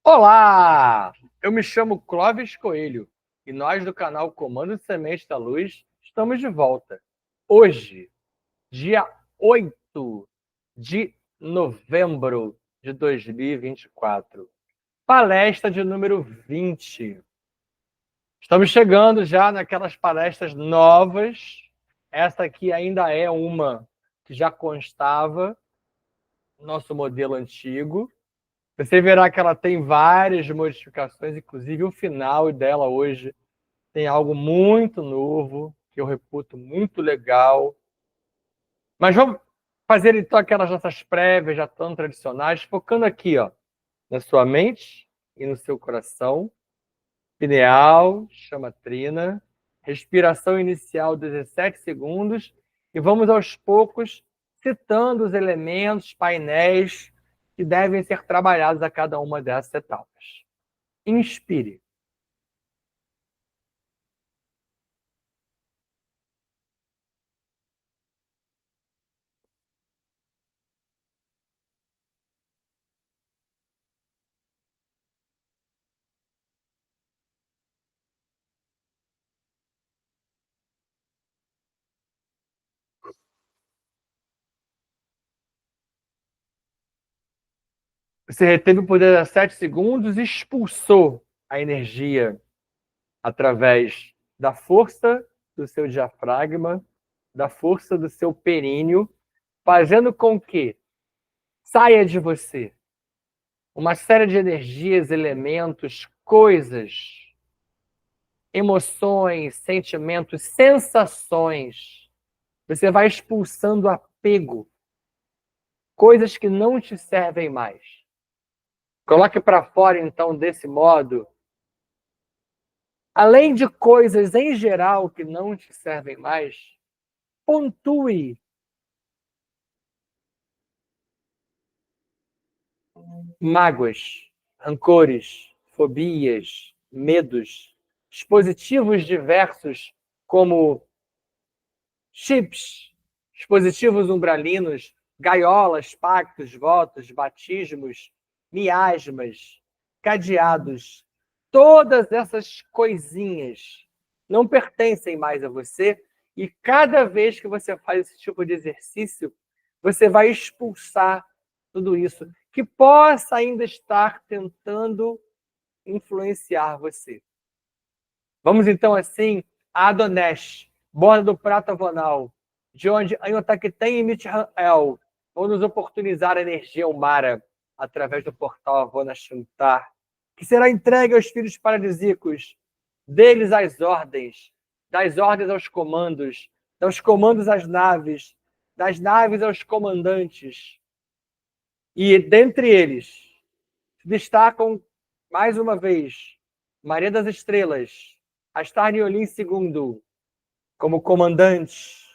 Olá! Eu me chamo Clóvis Coelho e nós do canal Comando Semente da Luz estamos de volta. Hoje, dia 8 de novembro de 2024. Palestra de número 20. Estamos chegando já naquelas palestras novas. Essa aqui ainda é uma que já constava no nosso modelo antigo. Você verá que ela tem várias modificações, inclusive o final dela hoje tem algo muito novo, que eu reputo muito legal. Mas vamos fazer então aquelas nossas prévias já tão tradicionais, focando aqui, ó, na sua mente e no seu coração. Pineal, chamatrina, respiração inicial 17 segundos, e vamos aos poucos citando os elementos, painéis que devem ser trabalhados a cada uma dessas etapas. Inspire. Você reteve por 17 segundos e expulsou a energia através da força do seu diafragma, da força do seu períneo, fazendo com que saia de você uma série de energias, elementos, coisas, emoções, sentimentos, sensações. Você vai expulsando apego, coisas que não te servem mais. Coloque para fora, então, desse modo, além de coisas em geral que não te servem mais, pontue mágoas, rancores, fobias, medos, dispositivos diversos como chips, dispositivos umbralinos, gaiolas, pactos, votos, batismos, miasmas, cadeados. Todas essas coisinhas não pertencem mais a você, e cada vez que você faz esse tipo de exercício, você vai expulsar tudo isso que possa ainda estar tentando influenciar você. Vamos então assim a Adonesh, borda do prata vonal, de onde Anhotakten e Mitchell vão nos oportunizar a energia Umara através do portal Avona Shantar, que será entregue aos filhos paradisíacos, deles às ordens, das ordens aos comandos, dos comandos às naves, das naves aos comandantes. E dentre eles se destacam, mais uma vez, Maria das Estrelas, Astar Niolim II, como comandante,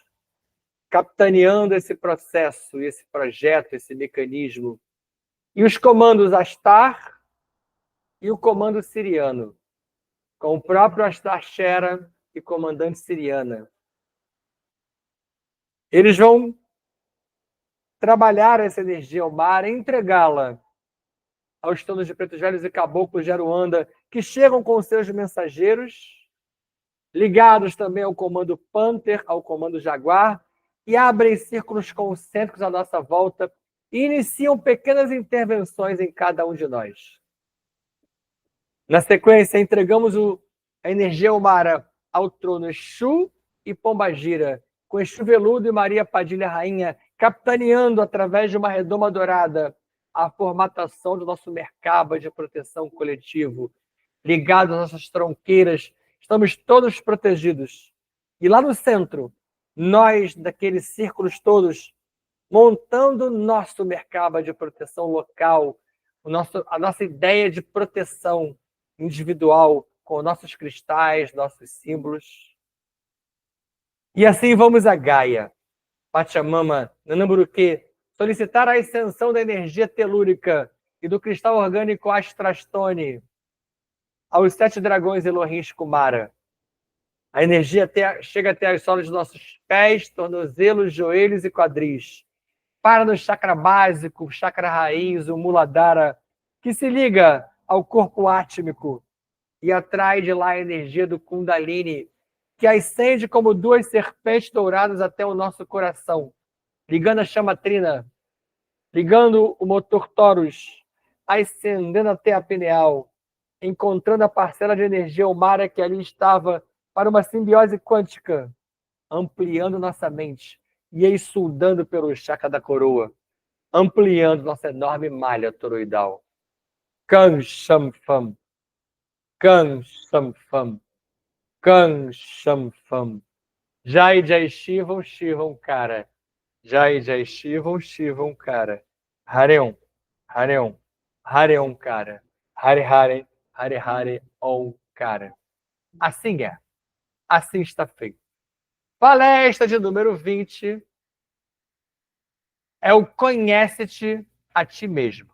capitaneando esse processo, esse projeto, esse mecanismo. E os comandos Astar e o comando siriano, com o próprio Astar Shera e comandante siriana. Eles vão trabalhar essa energia ao mar e entregá-la aos tonos de pretos velhos e caboclos de Aruanda, que chegam com seus mensageiros, ligados também ao comando Panther, ao comando Jaguar, e abrem círculos concêntricos à nossa volta e iniciam pequenas intervenções em cada um de nós. Na sequência, entregamos a energia Umara ao trono Exu e Pombagira, com Exu Veludo e Maria Padilha Rainha, capitaneando através de uma redoma dourada a formatação do nosso Merkaba de proteção coletivo. Ligados às nossas tronqueiras, estamos todos protegidos. E lá no centro, nós, daqueles círculos todos, montando nosso Merkaba de proteção local, a nossa ideia de proteção individual, com nossos cristais, nossos símbolos. E assim vamos a Gaia, Pachamama, Nanamburuque, solicitar a ascensão da energia telúrica e do cristal orgânico Astrastone aos 7 dragões Elohim Kumara. A energia chega até as solas dos nossos pés, tornozelos, joelhos e quadris. Para no chakra básico, chakra raiz, o Muladhara, que se liga ao corpo átmico e atrai de lá a energia do Kundalini, que ascende como duas serpentes douradas até o nosso coração, ligando a chama trina, ligando o motor torus, ascendendo até a pineal, encontrando a parcela de energia humana que ali estava para uma simbiose quântica, ampliando nossa mente e exudando pelo chakra da coroa, ampliando nossa enorme malha toroidal. Kan Sham Fam, Kan Sham Fam, Kan Sham Fam. Jai Jai Shivam Shivam Cara. Jai Jai Shivam Shivam Cara. Harion, Harion, Harion Cara. Hare Hare, Hare Hare Om Cara. Assim é. Assim está feito. Palestra de número 20 é o Conhece-te a ti mesmo.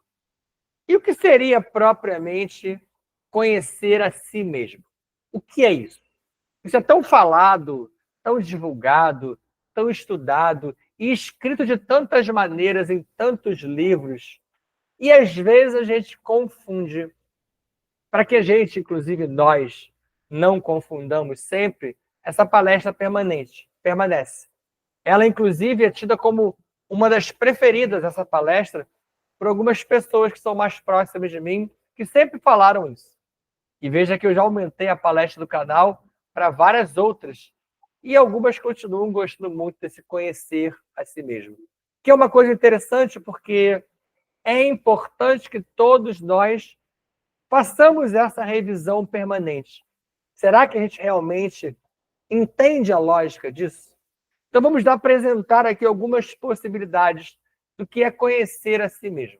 E o que seria propriamente conhecer a si mesmo? O que é isso? Isso é tão falado, tão divulgado, tão estudado e escrito de tantas maneiras em tantos livros. E às vezes a gente confunde. Para que a gente, inclusive nós, não confundamos sempre, essa palestra permanece. Ela, inclusive, é tida como uma das preferidas, essa palestra, por algumas pessoas que são mais próximas de mim, que sempre falaram isso. E veja que eu já aumentei a palestra do canal para várias outras, e algumas continuam gostando muito desse conhecer a si mesmo. Que é uma coisa interessante, porque é importante que todos nós façamos essa revisão permanente. Será que a gente realmente entende a lógica disso? Então vamos apresentar aqui algumas possibilidades do que é conhecer a si mesmo.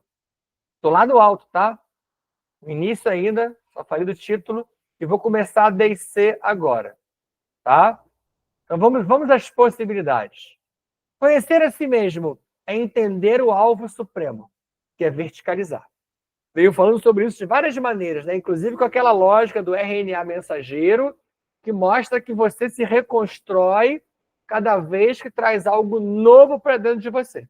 Estou lá no alto, tá? No início ainda, só falei do título, e vou começar a descer agora, tá? Então vamos às possibilidades. Conhecer a si mesmo é entender o alvo supremo, que é verticalizar. Veio falando sobre isso de várias maneiras, né? Inclusive com aquela lógica do RNA mensageiro, que mostra que você se reconstrói cada vez que traz algo novo para dentro de você.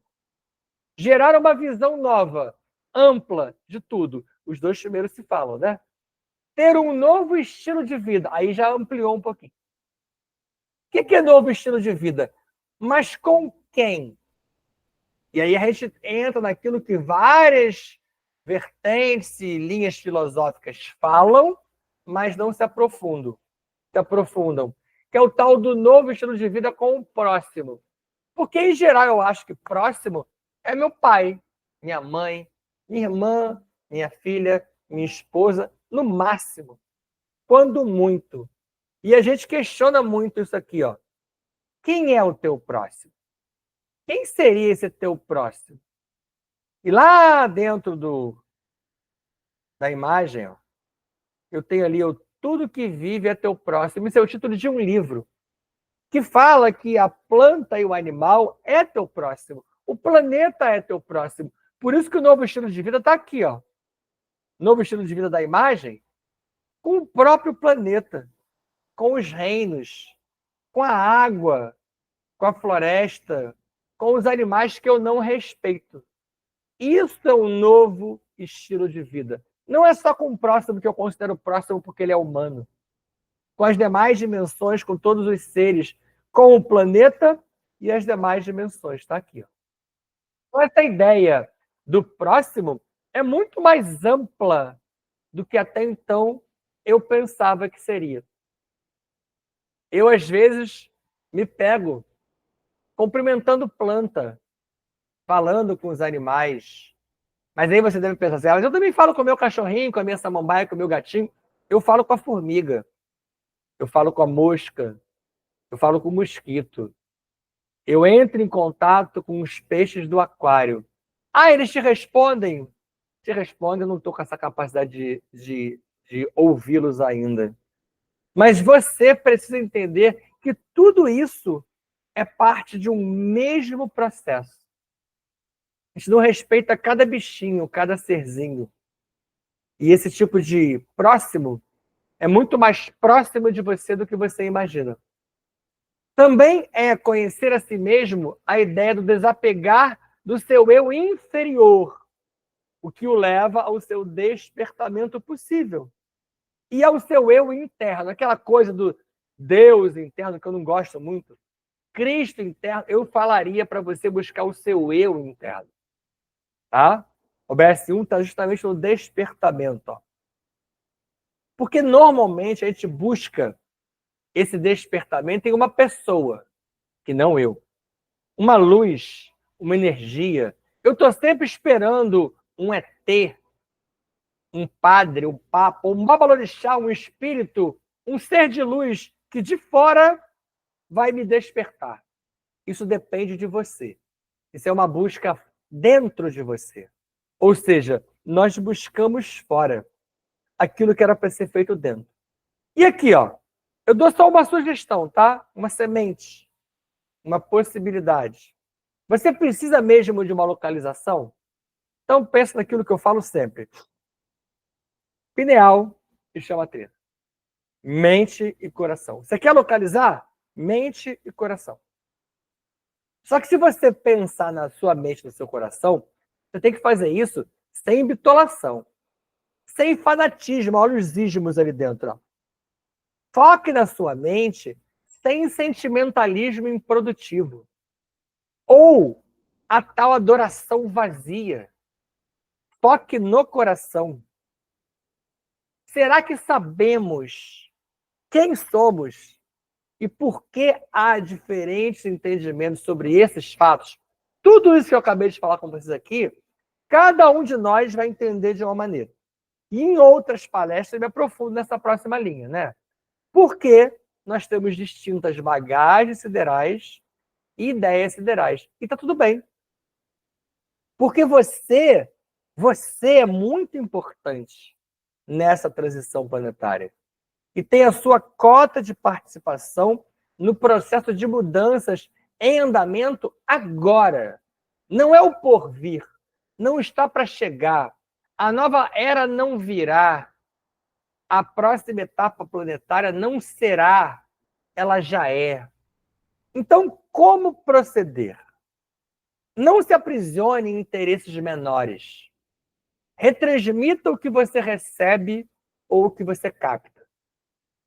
Gerar uma visão nova, ampla de tudo. Os dois primeiros se falam, né? Ter um novo estilo de vida. Aí já ampliou um pouquinho. O que é novo estilo de vida? Mas com quem? E aí a gente entra naquilo que várias vertentes e linhas filosóficas falam, mas não se aprofundam. Que é o tal do novo estilo de vida com o próximo. Porque, em geral, eu acho que próximo é meu pai, minha mãe, minha irmã, minha filha, minha esposa, no máximo. Quando muito. E a gente questiona muito isso aqui, ó. Quem é o teu próximo? Quem seria esse teu próximo? E lá dentro da imagem, ó, eu tenho ali o Tudo que Vive é Teu Próximo. Esse é o título de um livro que fala que a planta e o animal é teu próximo. O planeta é teu próximo. Por isso que o novo estilo de vida está aqui, ó. Novo estilo de vida da imagem, com o próprio planeta, com os reinos, com a água, com a floresta, com os animais que eu não respeito. Isso é um novo estilo de vida. Não é só com o próximo que eu considero próximo porque ele é humano. Com as demais dimensões, com todos os seres, com o planeta e as demais dimensões. Está aqui. Ó. Então, essa ideia do próximo é muito mais ampla do que até então eu pensava que seria. Eu, às vezes, me pego cumprimentando planta, falando com os animais. Mas aí você deve pensar assim, mas eu também falo com o meu cachorrinho, com a minha samambaia, com o meu gatinho. Eu falo com a formiga, eu falo com a mosca, eu falo com o mosquito. Eu entro em contato com os peixes do aquário. Ah, eles te respondem? Te respondem, eu não estou com essa capacidade de ouvi-los ainda. Mas você precisa entender que tudo isso é parte de um mesmo processo. A gente não respeita cada bichinho, cada serzinho. E esse tipo de próximo é muito mais próximo de você do que você imagina. Também é conhecer a si mesmo a ideia do desapegar do seu eu inferior. o que o leva ao seu despertamento possível. E ao seu eu interno, aquela coisa do Deus interno, que eu não gosto muito, Cristo interno, eu falaria para você buscar o seu eu interno. Tá? O BS1 está justamente no despertamento. Ó. Porque normalmente a gente busca esse despertamento em uma pessoa, que não eu. Uma luz, uma energia. Eu estou sempre esperando um ET, um padre, um papa, um babalorixá, um espírito, um ser de luz que de fora vai me despertar. Isso depende de você. Isso é uma busca dentro de você. Ou seja, nós buscamos fora aquilo que era para ser feito dentro. E aqui, ó, eu dou só uma sugestão, tá? Uma semente, uma possibilidade. Você precisa mesmo de uma localização? Então pensa naquilo que eu falo sempre. Pineal e chama-treta. Mente e coração. Você quer localizar? Mente e coração. Só que se você pensar na sua mente, no seu coração, você tem que fazer isso sem bitolação, sem fanatismo, olha os ismos ali dentro. Ó. Foque na sua mente sem sentimentalismo improdutivo. Ou a tal adoração vazia. Foque no coração. Será que sabemos quem somos e por que há diferentes entendimentos sobre esses fatos? Tudo isso que eu acabei de falar com vocês aqui, cada um de nós vai entender de uma maneira. E em outras palestras eu me aprofundo nessa próxima linha, né? Porque nós temos distintas bagagens siderais e ideias siderais. E tá tudo bem. Porque você é muito importante nessa transição planetária. E tem a sua cota de participação no processo de mudanças em andamento agora. Não é o porvir. Não está para chegar. A nova era não virá. A próxima etapa planetária não será. Ela já é. Então, como proceder? Não se aprisione em interesses menores. Retransmita o que você recebe ou o que você capta.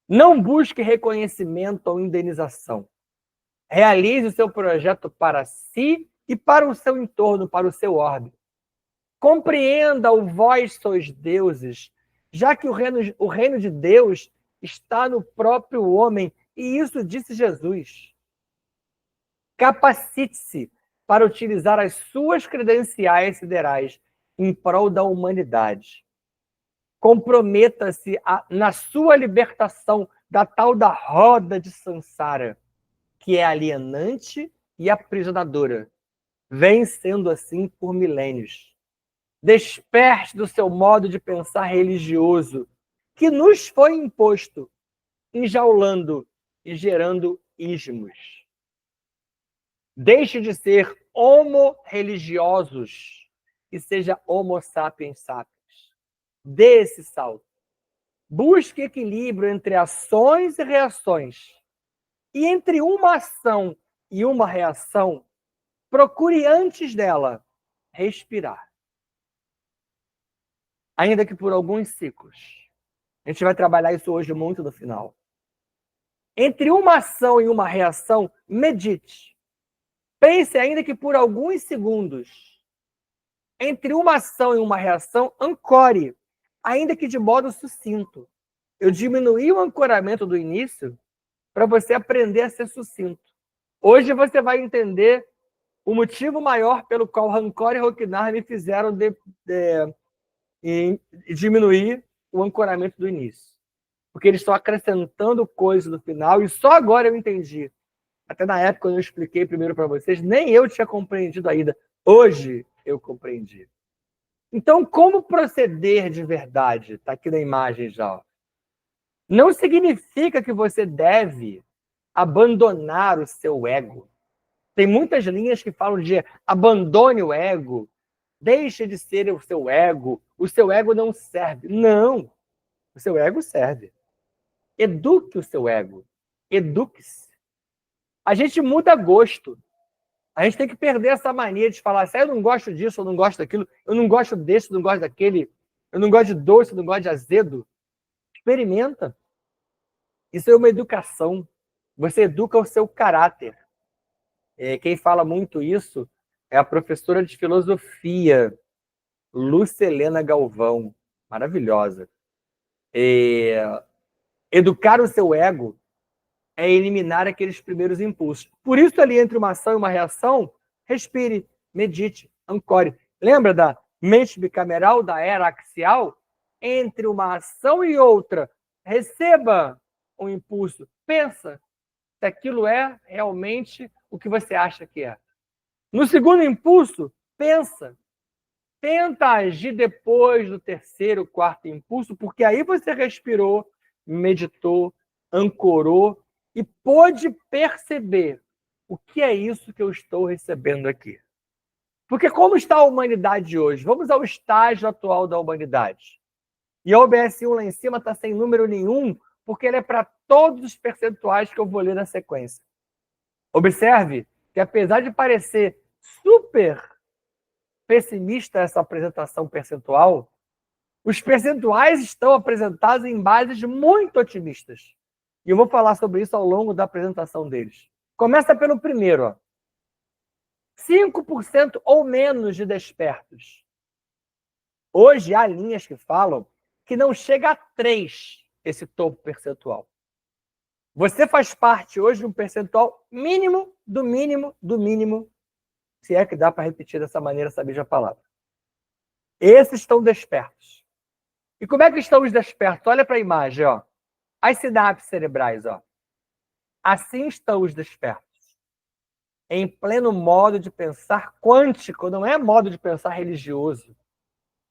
Não busque reconhecimento ou indenização. Realize o seu projeto para si e para o seu entorno, para o seu orbe. Compreenda o vós sois deuses, já que o reino de Deus está no próprio homem, e isso disse Jesus. Capacite-se para utilizar as suas credenciais siderais em prol da humanidade. Comprometa-se na sua libertação da tal da roda de Sansara, que é alienante e aprisionadora. Vem sendo assim por milênios. Desperte do seu modo de pensar religioso, que nos foi imposto, enjaulando e gerando ismos. Deixe de ser homo-religiosos e seja homo sapiens sapiens. Dê esse salto. Busque equilíbrio entre ações e reações. E entre uma ação e uma reação, procure antes dela respirar. Ainda que por alguns ciclos. A gente vai trabalhar isso hoje muito no final. Entre uma ação e uma reação, medite. Pense, ainda que por alguns segundos. Entre uma ação e uma reação, ancore, ainda que de modo sucinto. Eu diminuí o ancoramento do início para você aprender a ser sucinto. Hoje você vai entender o motivo maior pelo qual Rancor e Roquenar me fizeram diminuir o ancoramento do início. Porque eles estão acrescentando coisas no final e só agora eu entendi. Até na época, quando eu expliquei primeiro para vocês, nem eu tinha compreendido ainda. Hoje eu compreendi. Então, como proceder de verdade? Está aqui na imagem já. Não significa que você deve abandonar o seu ego. Tem muitas linhas que falam de abandone o ego, deixe de ser o seu ego não serve. Não, o seu ego serve. Eduque o seu ego, eduque-se. A gente muda gosto, A gente tem que perder essa mania de falar assim, eu não gosto disso, eu não gosto daquilo, eu não gosto desse, eu não gosto daquele, eu não gosto de doce, eu não gosto de azedo. Experimenta. Isso é uma educação. Você educa o seu caráter. Quem fala muito isso é a professora de filosofia, Lucelena Galvão. Maravilhosa. Educar o seu ego é eliminar aqueles primeiros impulsos. Por isso, ali entre uma ação e uma reação, respire, medite, ancore. Lembra da mente bicameral, da era axial? Entre uma ação e outra, receba um impulso. Pensa se aquilo é realmente o que você acha que é. No segundo impulso, pensa. Tenta agir depois do terceiro, quarto impulso, porque aí você respirou, meditou, ancorou e pôde perceber o que é isso que eu estou recebendo aqui. Porque como está a humanidade hoje? Vamos ao estágio atual da humanidade. E a OBS1 lá em cima está sem número nenhum, porque ele é para todos os percentuais que eu vou ler na sequência. Observe que, apesar de parecer super pessimista essa apresentação percentual, os percentuais estão apresentados em bases muito otimistas. E eu vou falar sobre isso ao longo da apresentação deles. Começa pelo primeiro. Ó. 5% ou menos de despertos. Hoje há linhas que falam que não chega a 3 esse topo percentual. Você faz parte hoje de um percentual mínimo, do mínimo, do mínimo, se é que dá para repetir dessa maneira essa mesma palavra. Esses estão despertos. E como é que estão os despertos? Olha para a imagem, ó. As sinapses cerebrais, ó. Assim estão os despertos. Em pleno modo de pensar quântico, não é modo de pensar religioso.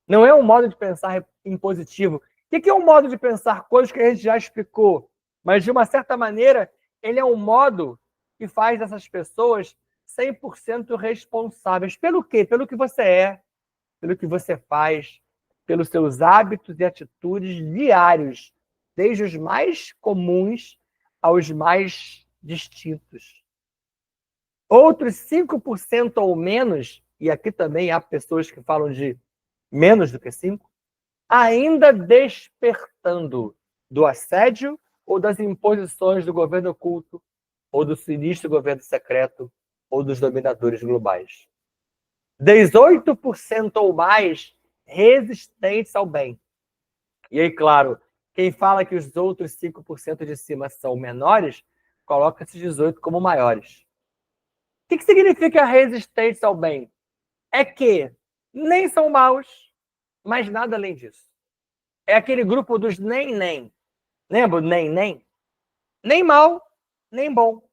Não é um modo de pensar impositivo. O que é um modo de pensar quântico que a gente já explicou? Mas, de uma certa maneira, ele é um modo que faz dessas pessoas 100% responsáveis. Pelo quê? Pelo que você é, pelo que você faz, pelos seus hábitos e atitudes diários, desde os mais comuns aos mais distintos. Outros 5% ou menos, e aqui também há pessoas que falam de menos do que 5%, ainda despertando do assédio ou das imposições do governo oculto, ou do sinistro governo secreto, ou dos dominadores globais. 18% ou mais resistentes ao bem. E aí, claro, quem fala que os outros 5% de cima são menores, coloca esses 18 como maiores. O que significa resistentes ao bem? É que nem são maus, mas nada além disso. É aquele grupo dos nem. Lembra o nem? Nem mal, nem bom.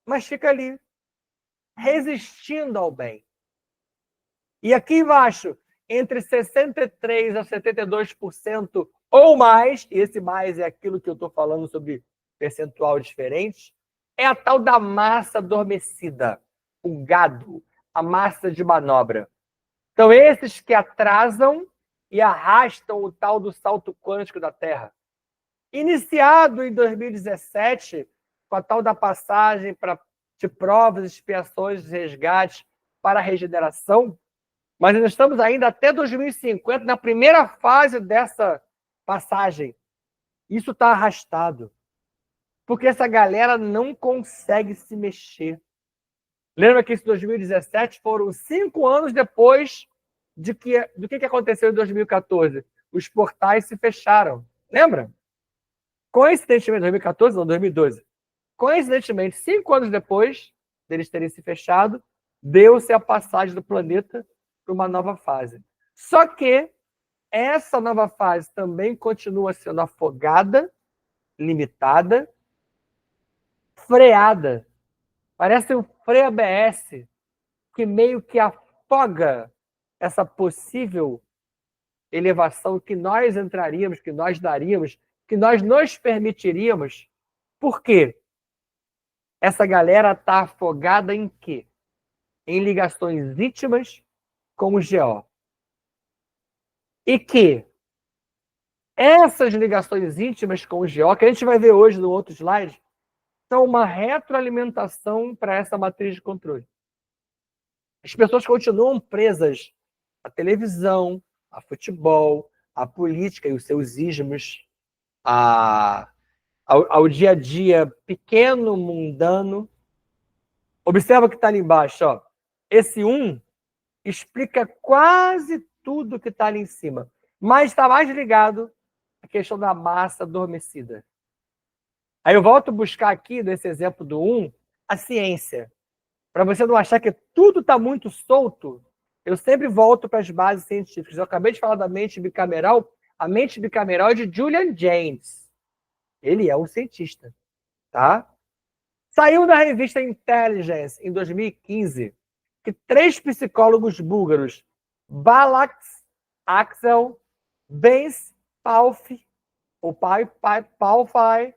Mas fica ali, resistindo ao bem. E aqui embaixo, entre 63% a 72% ou mais, e esse mais é aquilo que eu estou falando sobre percentual diferente, é a tal da massa adormecida, o gado, a massa de manobra. São esses que atrasam e arrastam o tal do salto quântico da Terra. Iniciado em 2017, com a tal da passagem de provas, expiações, resgates para a regeneração, mas nós estamos ainda até 2050, na primeira fase dessa passagem. Isso está arrastado. Porque essa galera não consegue se mexer. Lembra que esse 2017 foram 5 anos depois do que aconteceu em 2014? Os portais se fecharam. Lembra? Coincidentemente, 2014 ou 2012. Coincidentemente, 5 anos depois deles terem se fechado, deu-se a passagem do planeta para uma nova fase. Só que essa nova fase também continua sendo afogada, limitada, freada. Parece um freio ABS que meio que afoga essa possível elevação que nós entraríamos, que nós daríamos, que nós nos permitiríamos. Por quê? Essa galera está afogada em quê? Em ligações íntimas com o GO. E que essas ligações íntimas com o GO, que a gente vai ver hoje no outro slide, são uma retroalimentação para essa matriz de controle. As pessoas continuam presas à televisão, a futebol, à política e os seus ismos, ao dia a dia pequeno, mundano. Observa o que está ali embaixo. Ó. Esse 1 explica quase tudo que está ali em cima, mas está mais ligado à questão da massa adormecida. Aí eu volto a buscar aqui, nesse exemplo do 1, a ciência. Para você não achar que tudo está muito solto, eu sempre volto para as bases científicas. Eu acabei de falar da mente bicameral. A mente bicameral é de Julian Jaynes. Ele é um cientista. Tá? Saiu na revista Intelligence, em 2015, que 3 psicólogos búlgaros, Balax Axel, Bens Palfi, ou Palfi,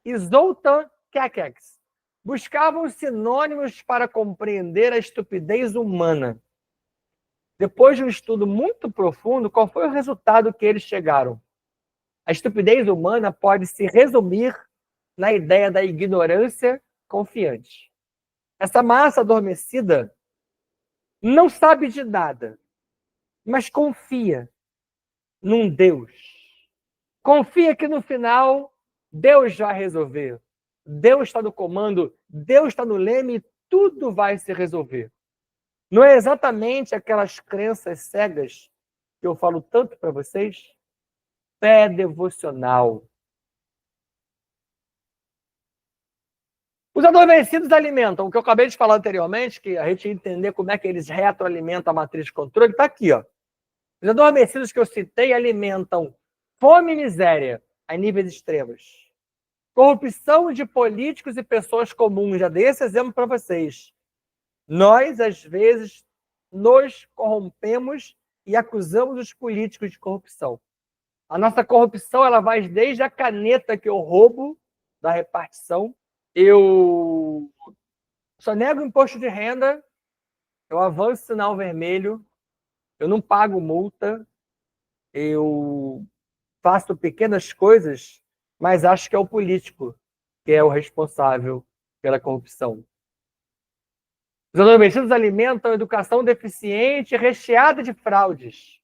e Zoltan Kekex, buscavam sinônimos para compreender a estupidez humana. Depois de um estudo muito profundo, qual foi o resultado que eles chegaram? A estupidez humana pode se resumir na ideia da ignorância confiante. Essa massa adormecida não sabe de nada, mas confia num Deus. Confia que no final Deus vai resolver. Deus está no comando, Deus está no leme e tudo vai se resolver. Não é exatamente aquelas crenças cegas que eu falo tanto para vocês? Fé devocional. Os adormecidos alimentam, o que eu acabei de falar anteriormente, que a gente entender como é que eles retroalimentam a matriz de controle, está aqui. Ó. Os adormecidos que eu citei alimentam fome e miséria a níveis extremos. Corrupção de políticos e pessoas comuns. Já dei esse exemplo para vocês. Nós, às vezes, nos corrompemos e acusamos os políticos de corrupção. A nossa corrupção ela vai desde a caneta que eu roubo da repartição. Eu só nego imposto de renda, eu avanço sinal vermelho, eu não pago multa, eu faço pequenas coisas, mas acho que é o político que é o responsável pela corrupção. Os adormecidos alimentam a educação deficiente e recheada de fraudes,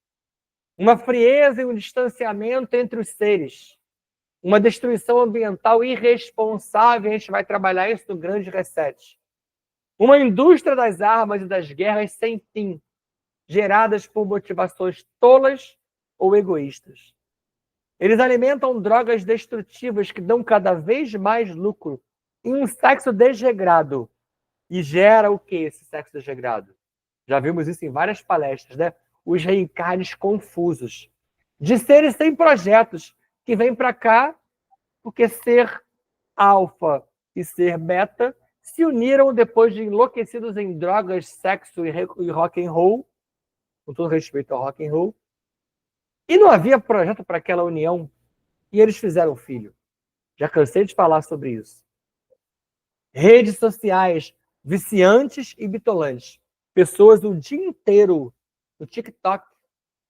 uma frieza e um distanciamento entre os seres, uma destruição ambiental irresponsável, a gente vai trabalhar isso no grande reset. Uma indústria das armas e das guerras sem fim, geradas por motivações tolas ou egoístas. Eles alimentam drogas destrutivas que dão cada vez mais lucro em um sexo desregrado. E gera o que esse sexo desregrado? Já vimos isso em várias palestras, né? Os reencarnes confusos. De seres sem projetos, que vêm para cá porque ser alfa e ser beta se uniram depois de enlouquecidos em drogas, sexo e rock and roll, com todo respeito ao rock and roll, e não havia projeto para aquela união, e eles fizeram filho. Já cansei de falar sobre isso. Redes sociais viciantes e bitolantes. Pessoas o dia inteiro no TikTok,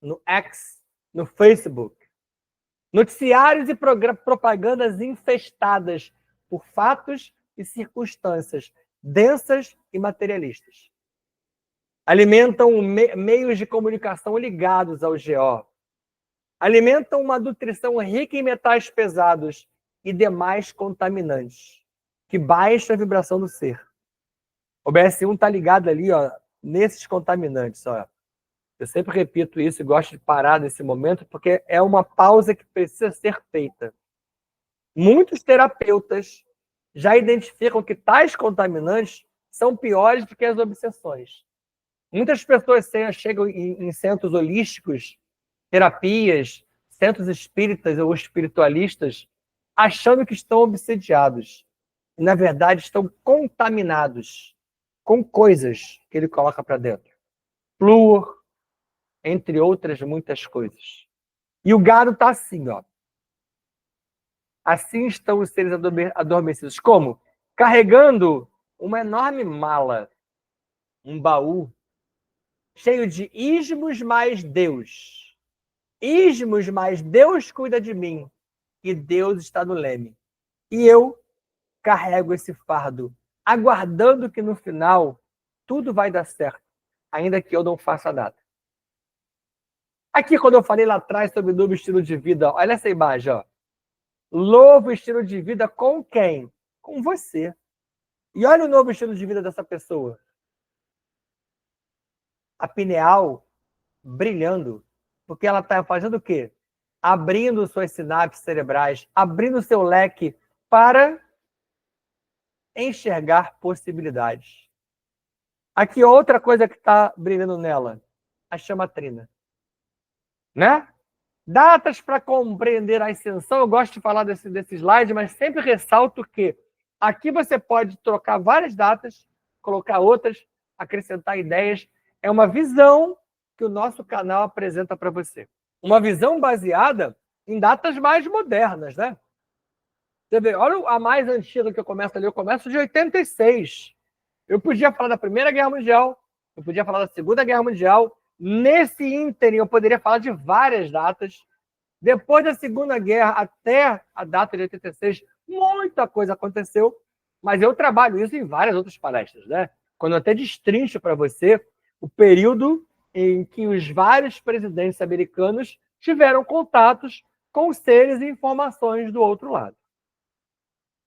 no X, no Facebook. Noticiários e propagandas infestadas por fatos e circunstâncias densas e materialistas. Alimentam meios de comunicação ligados ao GO. Alimentam uma nutrição rica em metais pesados e demais contaminantes, que baixa a vibração do ser. O BS1 está ligado ali, ó, nesses contaminantes. Ó. Eu sempre repito isso e gosto de parar nesse momento, porque é uma pausa que precisa ser feita. Muitos terapeutas já identificam que tais contaminantes são piores do que as obsessões. Muitas pessoas chegam em centros holísticos, terapias, centros espíritas ou espiritualistas, achando que estão obsediados. E, na verdade, estão contaminados com coisas que ele coloca para dentro. Flúor, entre outras muitas coisas. E o gado está assim, ó. Assim estão os seres adormecidos. Como? Carregando uma enorme mala, um baú, cheio de ismos mais Deus. Ismos mais Deus cuida de mim. E Deus está no leme. E eu carrego esse fardo, aguardando que no final tudo vai dar certo. ainda que eu não faça nada. Aqui, quando eu falei lá atrás sobre o novo estilo de vida, olha essa imagem, ó. Novo estilo de vida com quem? Com você. E olha o novo estilo de vida dessa pessoa. A pineal brilhando. Porque ela está fazendo o quê? Abrindo suas sinapses cerebrais, abrindo seu leque para enxergar possibilidades. Aqui, outra coisa que está brilhando nela. A chamatrina. Né? Datas para compreender a ascensão. Eu gosto de falar desse slide, mas sempre ressalto que aqui você pode trocar várias datas, colocar outras, acrescentar ideias. É uma visão que o nosso canal apresenta para você. Uma visão baseada em datas mais modernas, né? Você vê, olha a mais antiga que eu começo ali, eu começo de 86. Eu podia falar da Primeira Guerra Mundial, eu podia falar da Segunda Guerra Mundial. Nesse ínterim, eu poderia falar de várias datas. Depois da Segunda Guerra até a data de 86, muita coisa aconteceu, mas eu trabalho isso em várias outras palestras, né? Quando eu até destrincho para você o período em que os vários presidentes americanos tiveram contatos com seres e informações do outro lado.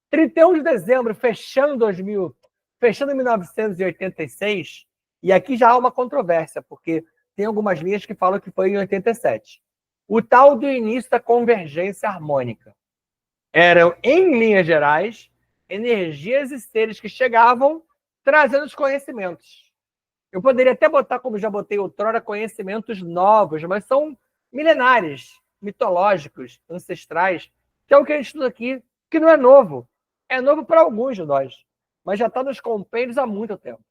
31 de dezembro, fechando 1986, e aqui já há uma controvérsia, porque tem algumas linhas que falam que foi em 87. O tal do início da convergência harmônica. Eram, em linhas gerais, energias e seres que chegavam trazendo os conhecimentos. Eu poderia até botar, como já botei outrora, conhecimentos novos, mas são milenares, mitológicos, ancestrais, que é o que a gente estuda aqui, que não é novo. É novo para alguns de nós, mas já está nos compêndios há muito tempo.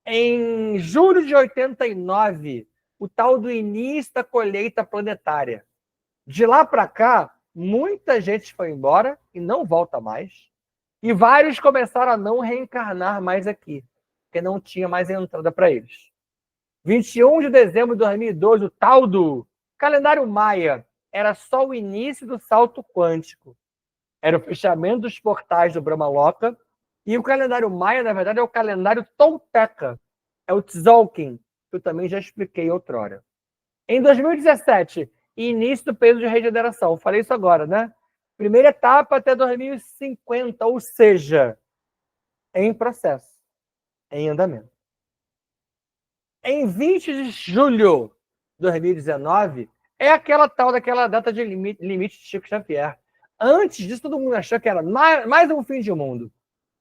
Em julho de 89, o tal do início da colheita planetária. De lá para cá, muita gente foi embora e não volta mais. E vários começaram a não reencarnar mais aqui, porque não tinha mais entrada para eles. 21 de dezembro de 2012, o tal do calendário Maia era só o início do salto quântico. Era o fechamento dos portais do Brahmaloka. E o calendário Maia, na verdade, é o calendário Tolteca. É o Tzolk'in, que eu também já expliquei outrora. Em 2017, início do período de regeneração. Falei isso agora, né? Primeira etapa até 2050, ou seja, em processo, em andamento. Em 20 de julho de 2019, é aquela tal daquela data de limite de Chico Xavier. Antes disso, todo mundo achou que era mais um fim de mundo.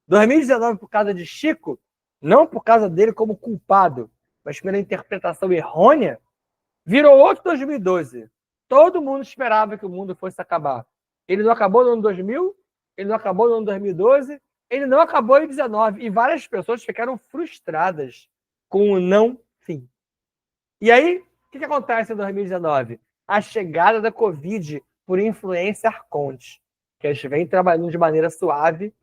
2019, por causa de Chico, não por causa dele como culpado, mas pela interpretação errônea, virou outro 2012. Todo mundo esperava que o mundo fosse acabar. Ele não acabou no ano 2000, ele não acabou no ano 2012, ele não acabou em 2019. E várias pessoas ficaram frustradas com o não fim. E aí, o que acontece em 2019? A chegada da Covid por influência Arconte, que a gente vem trabalhando de maneira suave,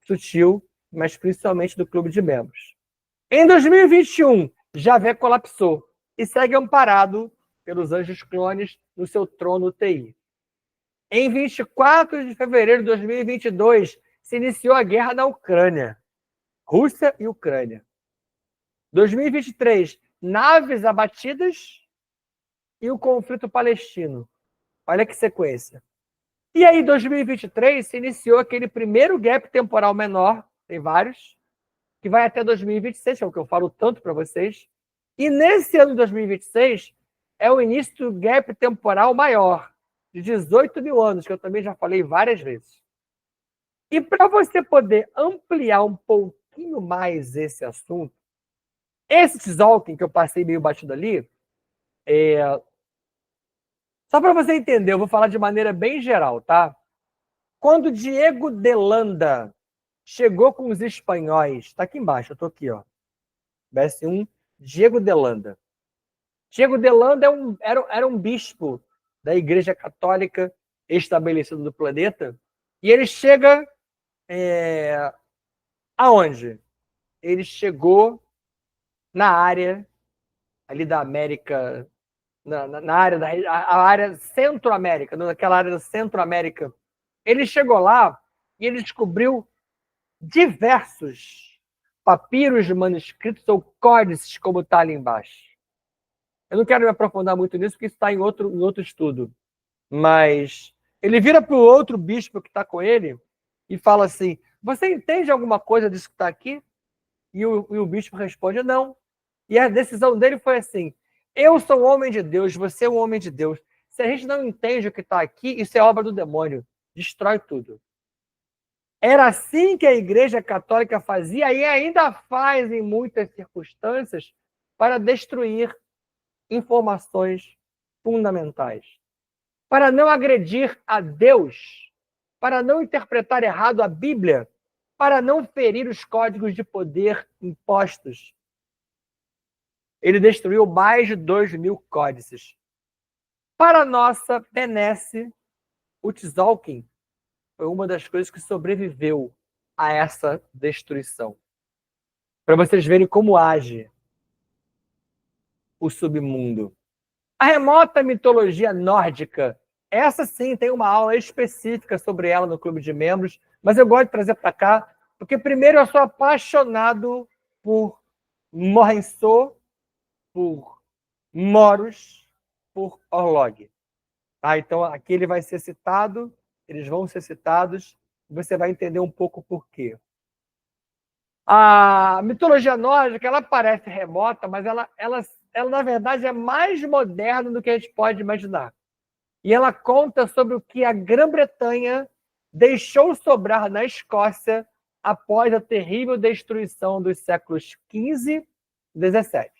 sutil, mas principalmente do clube de membros. Em 2021, Javé colapsou e segue amparado pelos anjos clones no seu trono TI. Em 24 de fevereiro de 2022, se iniciou a guerra na Ucrânia. Rússia e Ucrânia. 2023, naves abatidas e o conflito palestino. Olha que sequência. E aí, em 2023, se iniciou aquele primeiro gap temporal menor, tem vários, que vai até 2026, que é o que eu falo tanto para vocês. E nesse ano de 2026, é o início do gap temporal maior, de 18 mil anos, que eu também já falei várias vezes. E para você poder ampliar um pouquinho mais esse assunto, esse Tzolk'in que eu passei meio batido ali, só para você entender, eu vou falar de maneira bem geral, tá? Quando Diego de Landa chegou com os espanhóis, está aqui embaixo, eu estou aqui, ó. BS1, Diego de Landa. Diego de Landa era um bispo da Igreja Católica estabelecido no planeta, e ele chega aonde? Ele chegou na área ali da América, na área a área Centro-América, naquela área da Centro-América. Ele chegou lá e ele descobriu diversos papiros, manuscritos ou códices, como está ali embaixo. Eu não quero me aprofundar muito nisso, porque isso está em outro estudo. Mas ele vira para o outro bispo que está com ele e fala assim, você entende alguma coisa disso que está aqui? E o bispo responde, não. E a decisão dele foi assim, eu sou um homem de Deus, você é um homem de Deus. Se a gente não entende o que está aqui, isso é obra do demônio. Destrói tudo. Era assim que a Igreja Católica fazia e ainda faz em muitas circunstâncias para destruir informações fundamentais. Para não agredir a Deus, para não interpretar errado a Bíblia, para não ferir os códigos de poder impostos. Ele destruiu mais de 2.000 códices. Para nossa benesse, o Tzolk'in foi uma das coisas que sobreviveu a essa destruição. Para vocês verem como age o submundo. A remota mitologia nórdica, essa sim tem uma aula específica sobre ela no Clube de Membros, mas eu gosto de trazer para cá, porque primeiro eu sou apaixonado por Morhenso, por Moros, por Orlog. Tá? Então aqui ele vai ser citado, eles vão ser citados, e você vai entender um pouco por quê. A mitologia nórdica, ela parece remota, mas ela na verdade, é mais moderna do que a gente pode imaginar. E ela conta sobre o que a Grã-Bretanha deixou sobrar na Escócia após a terrível destruição dos séculos XV e XVII.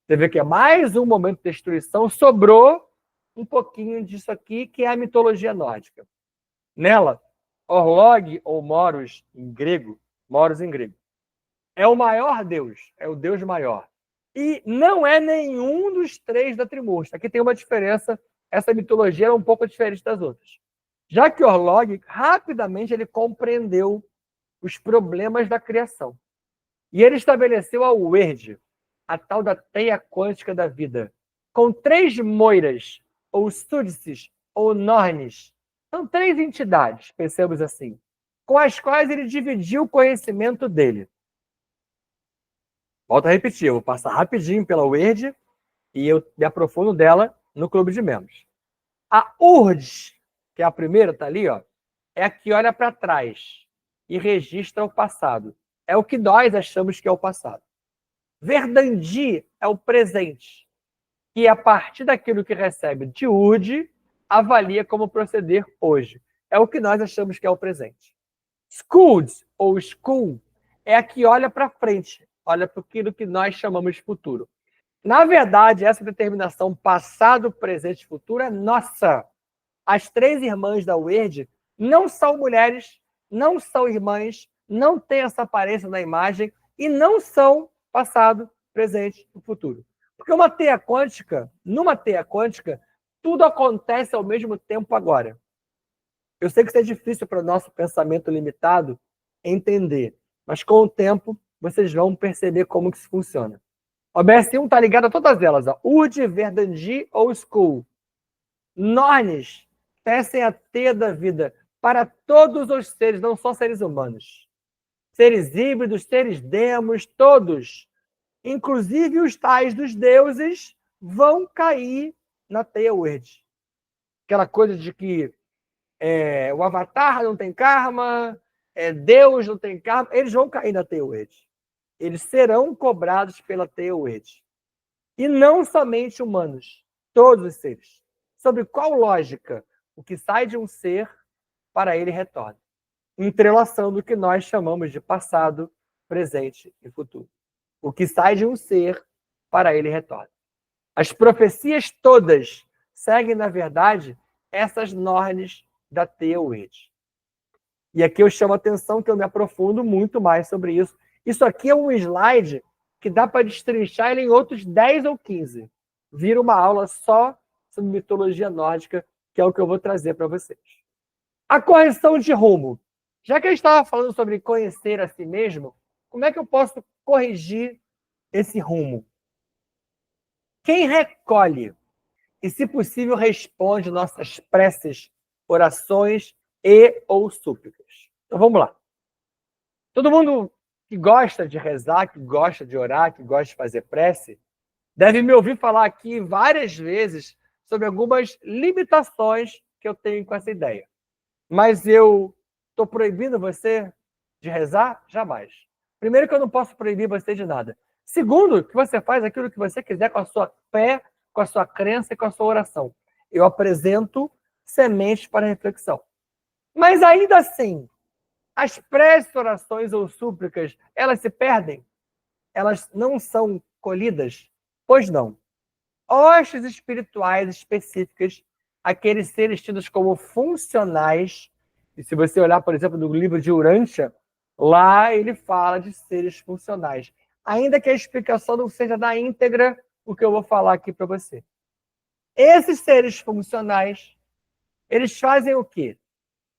Você vê que é mais um momento de destruição, sobrou um pouquinho disso aqui, que é a mitologia nórdica. Nela, Orlog, ou Moros em grego, é o maior deus, é o deus maior. E não é nenhum dos três da Trimurti. Aqui tem uma diferença, essa mitologia é um pouco diferente das outras. Já que Orlog, rapidamente, ele compreendeu os problemas da criação. E ele estabeleceu a Wyrd, a tal da teia quântica da vida, com 3 moiras, ou súdices, ou nornes. São 3 entidades, pensemos assim, com as quais ele dividiu o conhecimento dele. Volto a repetir, eu vou passar rapidinho pela Wyrd e eu me aprofundo dela no Clube de Membros. A Urd, que é a primeira, está ali, ó, é a que olha para trás e registra o passado. É o que nós achamos que é o passado. Verdandi é o presente, que a partir daquilo que recebe de Urd, avalia como proceder hoje. É o que nós achamos que é o presente. Skuld, ou Skul, é a que olha para frente, olha para aquilo que nós chamamos de futuro. Na verdade, essa determinação passado, presente e futuro é nossa. As 3 irmãs da Wyrd não são mulheres, não são irmãs, não têm essa aparência na imagem e não são passado, presente e futuro. Porque numa teia quântica, tudo acontece ao mesmo tempo agora. Eu sei que isso é difícil para o nosso pensamento limitado entender, mas com o tempo vocês vão perceber como que isso funciona. O BS1 está ligado a todas elas. Urd, Verdandi ou Skul. Nornes tecem a teia da vida para todos os seres, não só seres humanos. Seres híbridos, seres demos, todos. Inclusive os tais dos deuses vão cair na teia Wyrd. Aquela coisa de que o Avatar não tem karma, Deus não tem karma, eles vão cair na teia Wyrd. Eles serão cobrados pela teia Wyrd. E não somente humanos, todos os seres. Sobre qual lógica o que sai de um ser, para ele retorna. Entrelaçando o que nós chamamos de passado, presente e futuro. O que sai de um ser, para ele retorna. As profecias todas seguem, na verdade, essas nornes da teia Wyrd. E aqui eu chamo a atenção que eu me aprofundo muito mais sobre isso. Isso aqui é um slide que dá para destrinchar ele em outros 10 ou 15. Vira uma aula só sobre mitologia nórdica, que é o que eu vou trazer para vocês. A correção de rumo. Já que eu estava falando sobre conhecer a si mesmo, como é que eu posso corrigir esse rumo? Quem recolhe e, se possível, responde nossas preces, orações e ou súplicas. Então vamos lá. Todo mundo que gosta de rezar, que gosta de orar, que gosta de fazer prece, deve me ouvir falar aqui várias vezes sobre algumas limitações que eu tenho com essa ideia. Mas eu estou proibindo você de rezar? Jamais. Primeiro, que eu não posso proibir você de nada. Segundo, que você faz aquilo que você quiser com a sua fé, com a sua crença e com a sua oração. Eu apresento sementes para reflexão. Mas ainda assim, as preces, orações ou súplicas, elas se perdem? Elas não são colhidas? Pois não. Hostes espirituais específicas, aqueles seres tidos como funcionais, e se você olhar, por exemplo, no livro de Urântia, lá ele fala de seres funcionais. Ainda que a explicação não seja da íntegra, o que eu vou falar aqui para você. Esses seres funcionais, eles fazem o quê?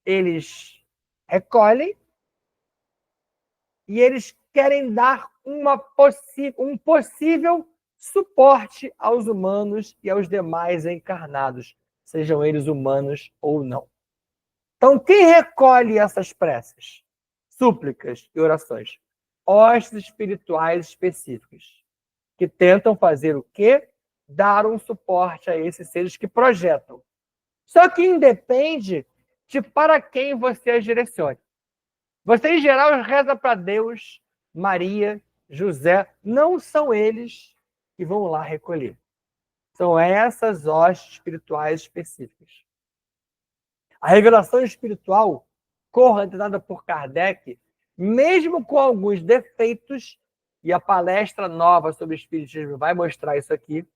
Eles recolhem e eles querem dar um possível suporte aos humanos e aos demais encarnados, sejam eles humanos ou não. Então, quem recolhe essas preces, súplicas e orações? Hostes espirituais específicos, que tentam fazer o quê? Dar um suporte a esses seres que projetam. Só que independe de para quem você as direcione. Você, em geral, reza para Deus, Maria, José. Não são eles que vão lá recolher. São essas hostes espirituais específicas. A revelação espiritual, coordenada por Kardec, mesmo com alguns defeitos, e a palestra nova sobre o Espiritismo vai mostrar isso aqui,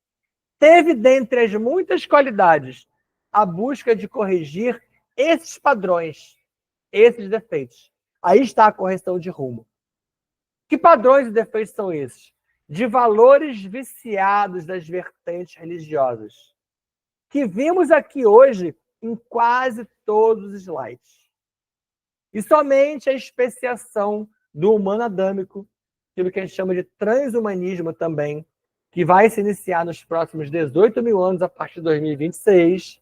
teve, dentre as muitas qualidades, a busca de corrigir esses padrões, esses defeitos. Aí está a correção de rumo. Que padrões e defeitos são esses? De valores viciados das vertentes religiosas, que vimos aqui hoje em quase todos os slides. E somente a especiação do humano adâmico, aquilo que a gente chama de transhumanismo também, que vai se iniciar nos próximos 18 mil anos, a partir de 2026.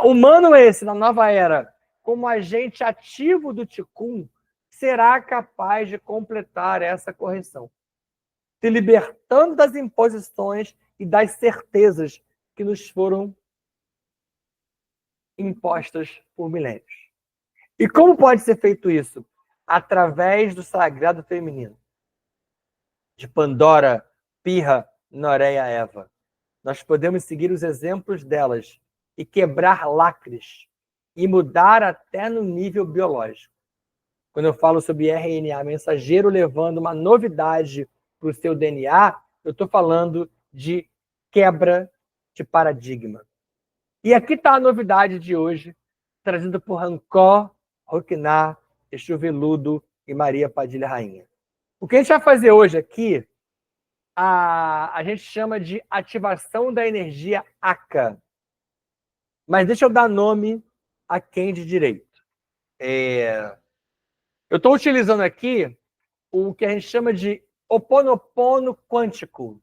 Humano esse, na nova era, como agente ativo do Tikkun, será capaz de completar essa correção, se libertando das imposições e das certezas que nos foram impostas por milênios. E como pode ser feito isso? Através do sagrado feminino. De Pandora, Pirra, Noreia, Eva. Nós podemos seguir os exemplos delas e quebrar lacres e mudar até no nível biológico. Quando eu falo sobre RNA mensageiro levando uma novidade para o seu DNA, eu estou falando de quebra de paradigma. E aqui está a novidade de hoje, trazida por Rancó, Roquiná, Exu Veludo e Maria Padilha Rainha. O que a gente vai fazer hoje aqui, a gente chama de ativação da energia ACA. Mas deixa eu dar nome a quem de direito. Eu estou utilizando aqui o que a gente chama de Ho'oponopono quântico.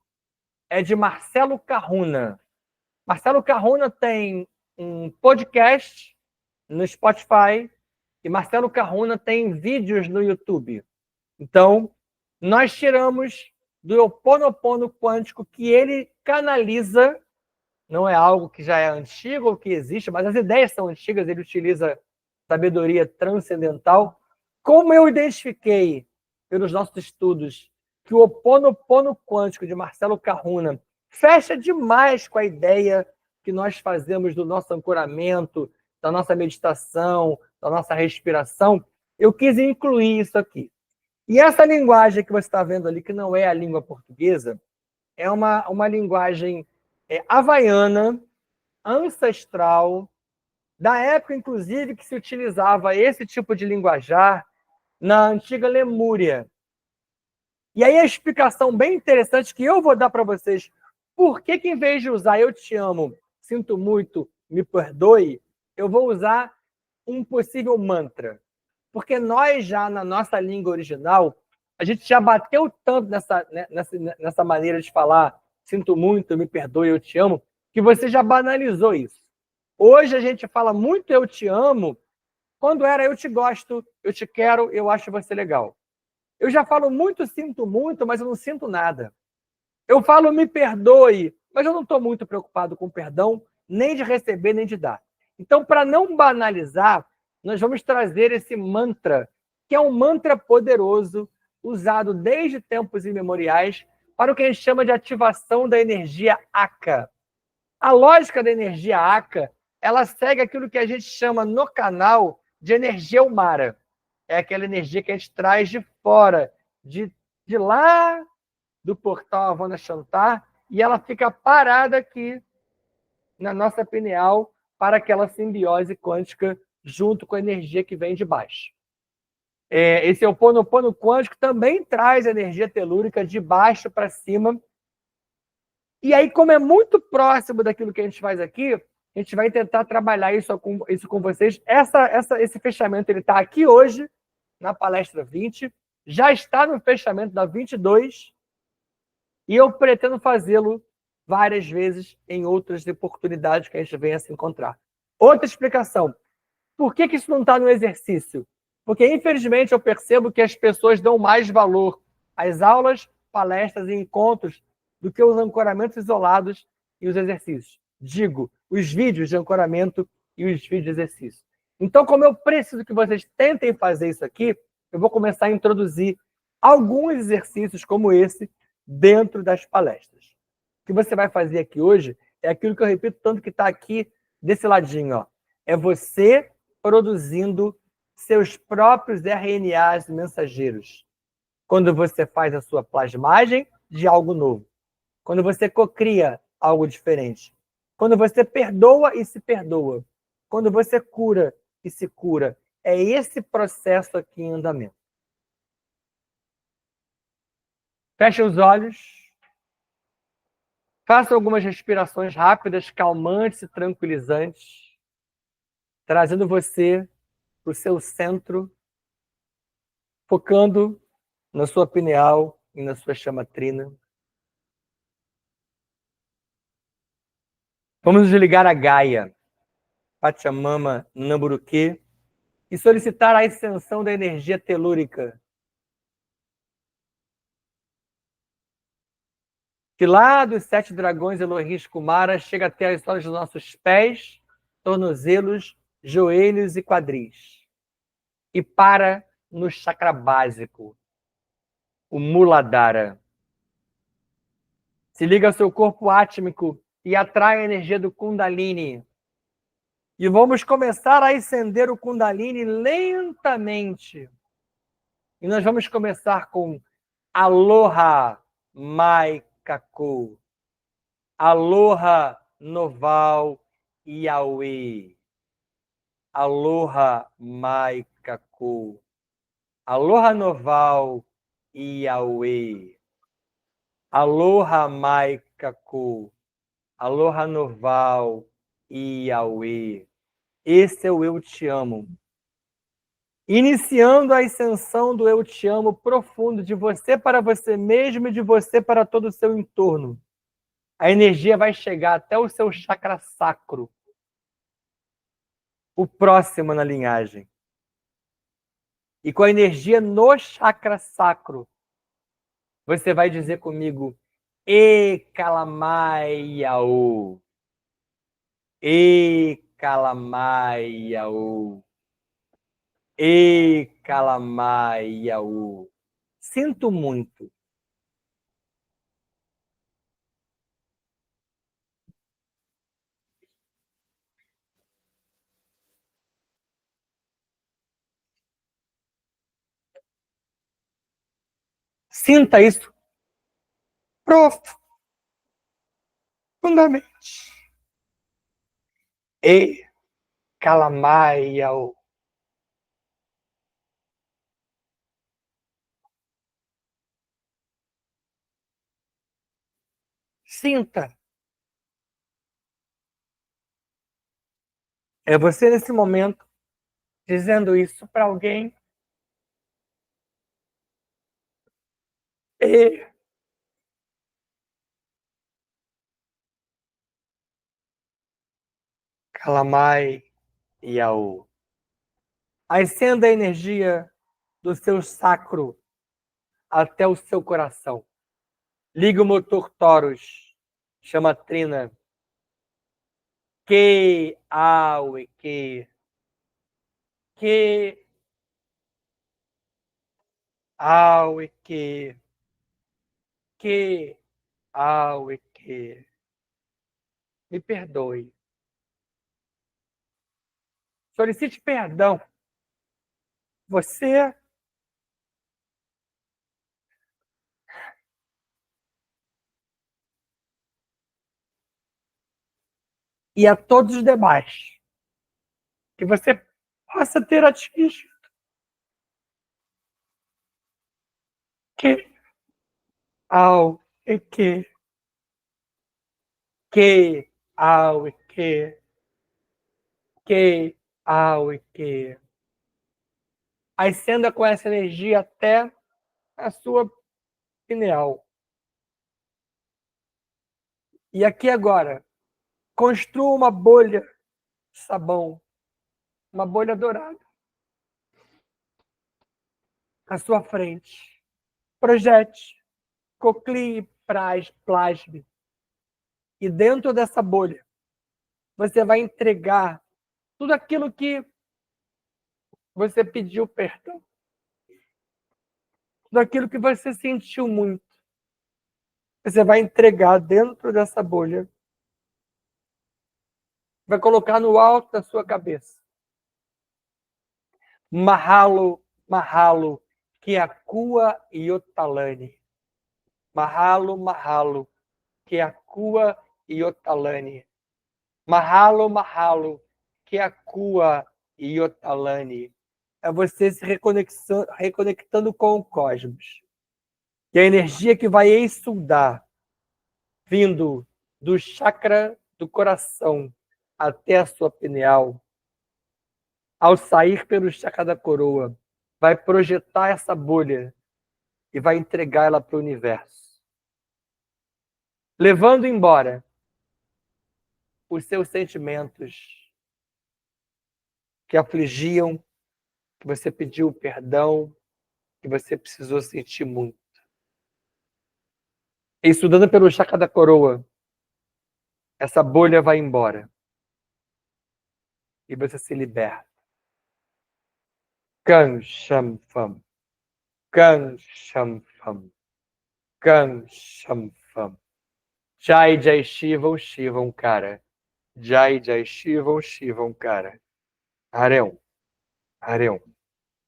É de Marcelo Carruna. Marcelo Carruna tem um podcast no Spotify e Marcelo Carruna tem vídeos no YouTube. Então, nós tiramos do Ho'oponopono quântico que ele canaliza, não é algo que já é antigo ou que existe, mas as ideias são antigas, ele utiliza sabedoria transcendental. Como eu identifiquei pelos nossos estudos que o Ho'oponopono quântico de Marcelo Carruna fecha demais com a ideia que nós fazemos do nosso ancoramento, da nossa meditação, da nossa respiração, eu quis incluir isso aqui. E essa linguagem que você está vendo ali, que não é a língua portuguesa, é uma linguagem havaiana, ancestral, da época, inclusive, que se utilizava esse tipo de linguajar na antiga Lemúria. E aí a explicação bem interessante que eu vou dar para vocês, por que em vez de usar eu te amo, sinto muito, me perdoe, eu vou usar um possível mantra. Porque nós já, na nossa língua original, a gente já bateu tanto nessa maneira de falar sinto muito, me perdoe, eu te amo, que você já banalizou isso. Hoje a gente fala muito eu te amo, quando era eu te gosto, eu te quero, eu acho você legal. Eu já falo muito, sinto muito, mas eu não sinto nada. Eu falo me perdoe, mas eu não estou muito preocupado com perdão, nem de receber, nem de dar. Então, para não banalizar, nós vamos trazer esse mantra, que é um mantra poderoso, usado desde tempos imemoriais, para o que a gente chama de ativação da energia Aka. A lógica da energia Aka, ela segue aquilo que a gente chama no canal de energia Umara. É aquela energia que a gente traz de fora, de lá do portal Havana Chantar, e ela fica parada aqui na nossa pineal para aquela simbiose quântica junto com a energia que vem de baixo. Esse Ho'oponopono quântico também traz energia telúrica de baixo para cima. E aí, como é muito próximo daquilo que a gente faz aqui, a gente vai tentar trabalhar isso com vocês. Esse fechamento ele está aqui hoje, na palestra 20, já está no fechamento da 22, e eu pretendo fazê-lo várias vezes em outras oportunidades que a gente venha se encontrar. Outra explicação. Por que isso não está no exercício? Porque, infelizmente, eu percebo que as pessoas dão mais valor às aulas, palestras e encontros do que os ancoramentos isolados e os exercícios. Digo, os vídeos de ancoramento e os vídeos de exercício. Então, como eu preciso que vocês tentem fazer isso aqui, eu vou começar a introduzir alguns exercícios como esse dentro das palestras. O que você vai fazer aqui hoje é aquilo que eu repito tanto que está aqui desse ladinho. Ó. É você produzindo seus próprios RNAs mensageiros. Quando você faz a sua plasmagem de algo novo. Quando você cocria algo diferente. Quando você perdoa e se perdoa. Quando você cura e se cura. É esse processo aqui em andamento. Feche os olhos. Faça algumas respirações rápidas, calmantes e tranquilizantes, trazendo você para o seu centro, focando na sua pineal e na sua chamatrina. Vamos desligar a Gaia, Pachamama, Namburuquê, e solicitar a ascensão da energia telúrica, que lá dos 7 dragões Elohim Kumara chega até as solas dos nossos pés, tornozelos, joelhos e quadris. E para no chakra básico, o Muladhara. Se liga ao seu corpo átmico e atrai a energia do Kundalini. E vamos começar a acender o Kundalini lentamente. E nós vamos começar com Aloha Maikaku. Aloha Noval Yahweh. Aloha Maikaku. Aloha Noval Yahweh. Aloha Maikaku. Aloha Noval Yahweh. Esse é o Eu Te Amo. Iniciando a ascensão do Eu Te Amo profundo, de você para você mesmo e de você para todo o seu entorno. A energia vai chegar até o seu chakra sacro, o próximo na linhagem. E com a energia no chakra sacro, você vai dizer comigo, E Kalamaiaô. E Kalamaiaô. E Kalamaiaô. Sinto muito. Sinta isso profundamente. E Kalamaiaô. Sinta. É você nesse momento dizendo isso para alguém. E Kalamaiaô. Acenda a energia do seu sacro até o seu coração. Liga o motor Taurus, chama a Trina. Que aue que aue que aue que. Me perdoe. Solicite perdão. Você e a todos os demais que você possa ter atingido. Que ao e que ao e que ao e que. Ascenda com essa energia até a sua pineal. E aqui agora, construa uma bolha de sabão, uma bolha dourada, à sua frente. Projete, coclie, plasme. E dentro dessa bolha, você vai entregar tudo aquilo que você pediu perdão. Tudo aquilo que você sentiu muito. Você vai entregar dentro dessa bolha. Vai colocar no alto da sua cabeça. Mahalo, Mahalo, Keakua Iotalani. Mahalo, Mahalo, Keakua Iotalani. Mahalo, Mahalo, Keakua Iotalani. É você se reconectando com o cosmos. E a energia que vai exudar, vindo do chakra do coração até a sua pineal, ao sair pelo chakra da coroa, vai projetar essa bolha e vai entregar ela para o universo, levando embora os seus sentimentos que afligiam, que você pediu perdão, que você precisou sentir muito. E estudando pelo chakra da coroa, essa bolha vai embora e você se liberta. Kan Sham Fam. Kan Sham Fam. Kan Sham Fam. Jai Jai Shivam Shivam Cara. Jai Jai Shivam Shivam Cara. Hareum. Hareum.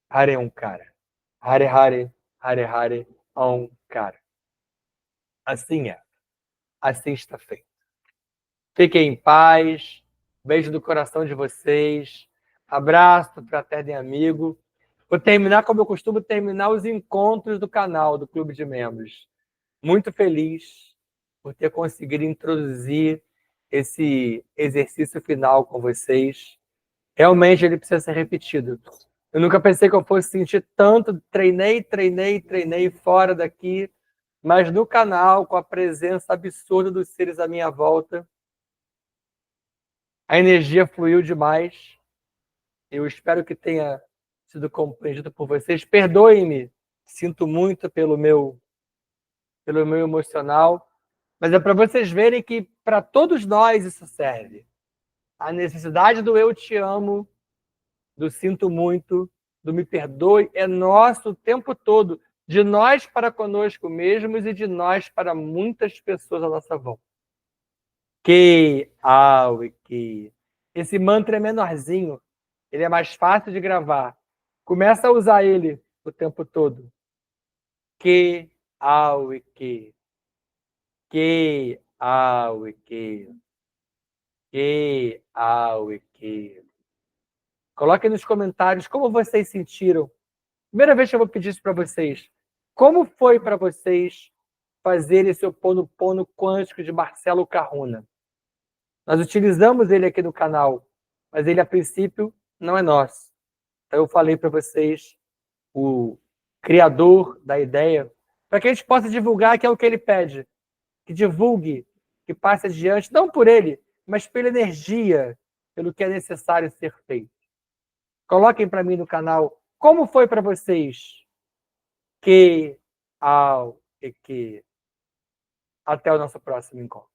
Hareum Cara. Hare Hare. Hare Hare. Om Cara. Assim é. Assim está feito. Fiquem em paz. Beijo do coração de vocês. Abraço fraterno e amigo. Vou terminar como eu costumo terminar os encontros do canal, do Clube de Membros. Muito feliz por ter conseguido introduzir esse exercício final com vocês. Realmente ele precisa ser repetido. Eu nunca pensei que eu fosse sentir tanto. Treinei fora daqui. Mas no canal, com a presença absurda dos seres à minha volta, a energia fluiu demais. Eu espero que tenha sido compreendido por vocês. Perdoem-me, sinto muito pelo meu emocional, mas é para vocês verem que para todos nós isso serve. A necessidade do eu te amo, do sinto muito, do me perdoe, é nosso o tempo todo, de nós para conosco mesmos e de nós para muitas pessoas à nossa volta. Que, que. Esse mantra é menorzinho, ele é mais fácil de gravar. Começa a usar ele o tempo todo. Que, que. Que, que. Que, que. Coloquem nos comentários como vocês sentiram. Primeira vez que eu vou pedir isso para vocês. Como foi para vocês fazer esse Ho'oponopono quântico de Marcelo Carruna? Nós utilizamos ele aqui no canal, mas ele, a princípio, não é nosso. Então, eu falei para vocês, o criador da ideia, para que a gente possa divulgar, que é o que ele pede. Que divulgue, que passe adiante, não por ele, mas pela energia, pelo que é necessário ser feito. Coloquem para mim no canal como foi para vocês. Que, ao EQ. Até o nosso próximo encontro.